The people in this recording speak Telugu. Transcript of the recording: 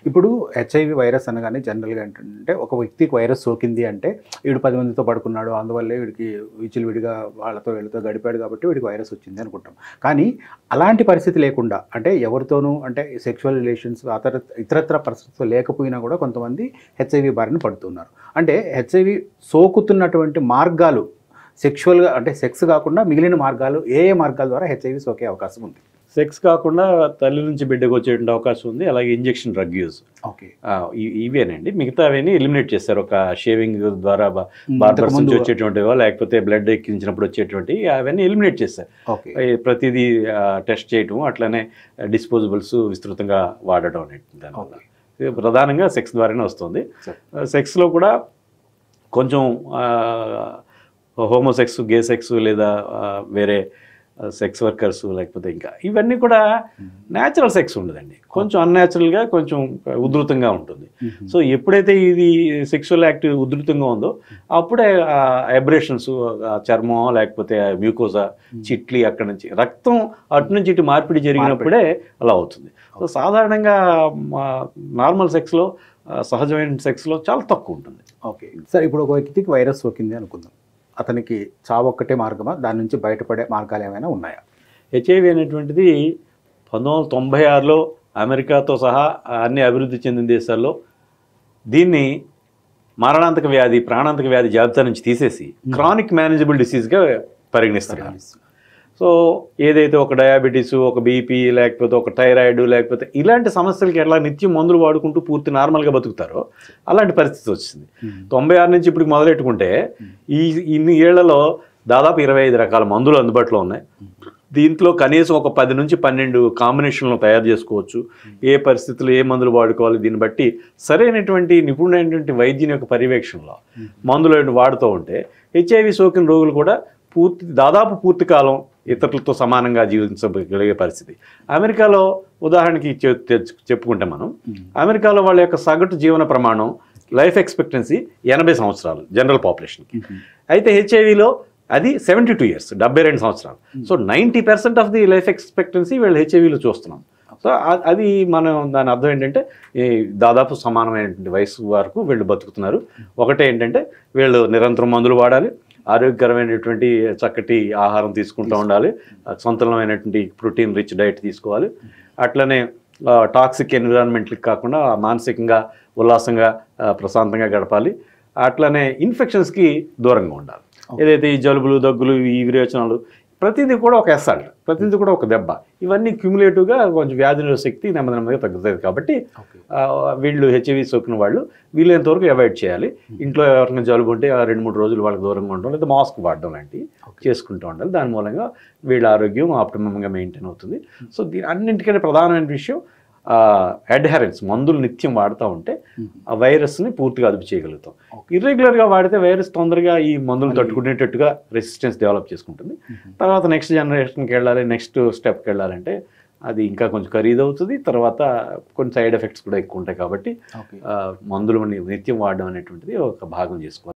ఇప్పుడు హెచ్ఐవి వైరస్ అనగానే జనరల్గా ఏంటంటే ఒక వ్యక్తికి వైరస్ సోకింది అంటే వీడు 10 మందితో పడుకున్నాడు, అందువల్లే వీడికి విడిగా వాళ్ళతో వీళ్ళతో గడిపాడు కాబట్టి వీడికి వైరస్ వచ్చింది అనుకుంటాం. కానీ అలాంటి పరిస్థితి లేకుండా అంటే ఎవరితోనూ అంటే సెక్షువల్ రిలేషన్స్ ఇతరత్ర పరిస్థితులు లేకపోయినా కూడా కొంతమంది హెచ్ఐవి బారిన పడుతున్నారు. అంటే హెచ్ఐవి సోకుతున్నటువంటి మార్గాలు సెక్షువల్గా అంటే సెక్స్ కాకుండా మిగిలిన మార్గాలు ఏ మార్గాల ద్వారా హెచ్ఐవి సోకే అవకాశం ఉంది? సెక్స్ కాకుండా తల్లి నుంచి బిడ్డకు వచ్చేటువంటి అవకాశం ఉంది. అలాగే ఇంజెక్షన్ డ్రగ్ యూజ్, ఓకే, ఇవేనండి. మిగతా అవన్నీ ఎలిమినేట్ చేస్తారు. ఒక షేవింగ్ ద్వారా బార్బర్స్ నుంచి వచ్చేటువంటివో లేకపోతే బ్లడ్ ఎక్కించినప్పుడు వచ్చేటువంటి అవన్నీ ఎలిమినేట్ చేస్తారు. ప్రతిదీ టెస్ట్ చేయటం, అట్లనే డిస్పోజబుల్స్ విస్తృతంగా వాడటం అనేది దానివల్ల ప్రధానంగా సెక్స్ ద్వారానే వస్తుంది. సెక్స్లో కూడా కొంచెం హోమోసెక్స్, గే సెక్స్ లేదా వేరే సెక్స్ వర్కర్స్ లేకపోతే ఇంకా ఇవన్నీ కూడా న్యాచురల్ సెక్స్ ఉండదండి. కొంచెం అన్యాచురల్గా కొంచెం ఉధృతంగా ఉంటుంది. సో ఎప్పుడైతే ఇది సెక్షువల్ యాక్ట్ ఉధృతంగా ఉందో అప్పుడే ఎబ్రేషన్స్, చర్మం లేకపోతే మ్యూకోజా, చిట్లి, అక్కడ నుంచి రక్తం అటు నుంచి ఇటు మార్పిడి జరిగినప్పుడే అలా అవుతుంది. సో సాధారణంగా నార్మల్ సెక్స్లో, సహజమైన సెక్స్లో చాలా తక్కువ ఉంటుంది. ఓకే సార్, ఇప్పుడు ఒక వ్యక్తికి వైరస్ సోకింది అనుకుందాం, అతనికి చావు ఒక్కటే మార్గమా? దాని నుంచి బయటపడే మార్గాలు ఏమైనా ఉన్నాయా? హెచ్ఐవి అనేటువంటిది 1996లో అమెరికాతో సహా అన్ని అభివృద్ధి చెందిన దేశాల్లో దీన్ని మారణాంతక వ్యాధి, ప్రాణాంతక వ్యాధి జాబితా నుంచి తీసేసి క్రానిక్ మేనేజబుల్ డిసీజ్గా పరిగణిస్తున్నారు. సో ఏదైతే ఒక డయాబెటీసు, ఒక బీపీ, లేకపోతే ఒక థైరాయిడ్, లేకపోతే ఇలాంటి సమస్యలకి ఎలా నిత్యం మందులు వాడుకుంటూ పూర్తి నార్మల్గా బతుకుతారో అలాంటి పరిస్థితి వచ్చింది. 96 నుంచి ఇప్పుడు మొదలెట్టుకుంటే ఇన్ని ఏళ్లలో దాదాపు 25 రకాల మందులు అందుబాటులో ఉన్నాయి. దీంట్లో కనీసం ఒక 10 నుంచి 12 కాంబినేషన్లు తయారు చేసుకోవచ్చు. ఏ పరిస్థితుల్లో ఏ మందులు వాడుకోవాలి దీన్ని బట్టి సరైనటువంటి నిపుణులైనటువంటి వైద్యుని యొక్క పర్యవేక్షణలో మందులు వాడుతూ ఉంటే హెచ్ఐవి సోకిన రోగులు కూడా దాదాపు పూర్తి కాలం ఇతరులతో సమానంగా జీవించగలిగే పరిస్థితి. అమెరికాలో ఉదాహరణకి చెప్పుకుంటే మనం అమెరికాలో వాళ్ళ యొక్క సగటు జీవన ప్రమాణం, లైఫ్ ఎక్స్పెక్టెన్సీ 80 సంవత్సరాలు జనరల్ పాపులేషన్కి. అయితే హెచ్ఐవిలో అది 72 ఇయర్స్, 72 సంవత్సరాలు. So 90% of the life expectancy వీళ్ళు హెచ్ఐవిలో చూస్తున్నాం. సో అది మనం దాని అర్థం ఏంటంటే దాదాపు సమానమైనటువంటి వయసు వరకు వీళ్ళు బతుకుతున్నారు. ఒకటే ఏంటంటే వీళ్ళు నిరంతరం మందులు వాడాలి, ఆరోగ్యకరమైనటువంటి చక్కటి ఆహారం తీసుకుంటూ ఉండాలి, సంతులనమైనటువంటి ప్రోటీన్ రిచ్ డైట్ తీసుకోవాలి, అట్లనే టాక్సిక్ ఎన్విరాన్మెంట్కి కాకుండా మానసికంగా ఉల్లాసంగా ప్రశాంతంగా గడపాలి, అట్లనే ఇన్ఫెక్షన్స్కి దూరంగా ఉండాలి. ఏదైతే ఈ జలుబులు, దగ్గులు, ఈ విరేచనాలు ప్రతిదీ కూడా ఒక అసాల్ట్, ప్రతిదీ కూడా ఒక దెబ్బ, ఇవన్నీ క్యూములేటివ్గా కొంచెం వ్యాధి నిరోధక శక్తి నెమ్మదిగా తగ్గుతుంది. కాబట్టి వీళ్ళు హెచ్ఐవి సోకిన వాళ్ళు వీలైనంత వరకు అవాయిడ్ చేయాలి. ఇంట్లో ఎవరికైనా జలుబు ఉంటే 2-3 రోజులు వాళ్ళకి దూరంగా ఉండడం, లేదా మాస్క్ వాడడం లాంటివి చేసుకుంటూ ఉండాలి. దాని మూలంగా వీళ్ళ ఆరోగ్యం ఆప్టిమంగా మెయింటైన్ అవుతుంది. సో దీని అన్నింటికంటే ప్రధానమైన విషయం అడ్హరెన్స్, మందులు నిత్యం వాడుతూ ఉంటే ఆ వైరస్ని పూర్తిగా అదుపు చేయగలుగుతాం. ఇర్రెగ్యులర్గా వాడితే వైరస్ తొందరగా ఈ మందులు తట్టుకునేటట్టుగా రెసిస్టెన్స్ డెవలప్ చేసుకుంటుంది. తర్వాత నెక్స్ట్ జనరేషన్కి వెళ్ళాలి, నెక్స్ట్ స్టెప్కి వెళ్ళాలంటే అది ఇంకా కొంచెం ఖరీదు అవుతుంది. తర్వాత కొన్ని సైడ్ ఎఫెక్ట్స్ కూడా ఎక్కువ ఉంటాయి. కాబట్టి మందులు నిత్యం వాడడం అనేటువంటిది ఒక భాగం చేసుకోవాలి.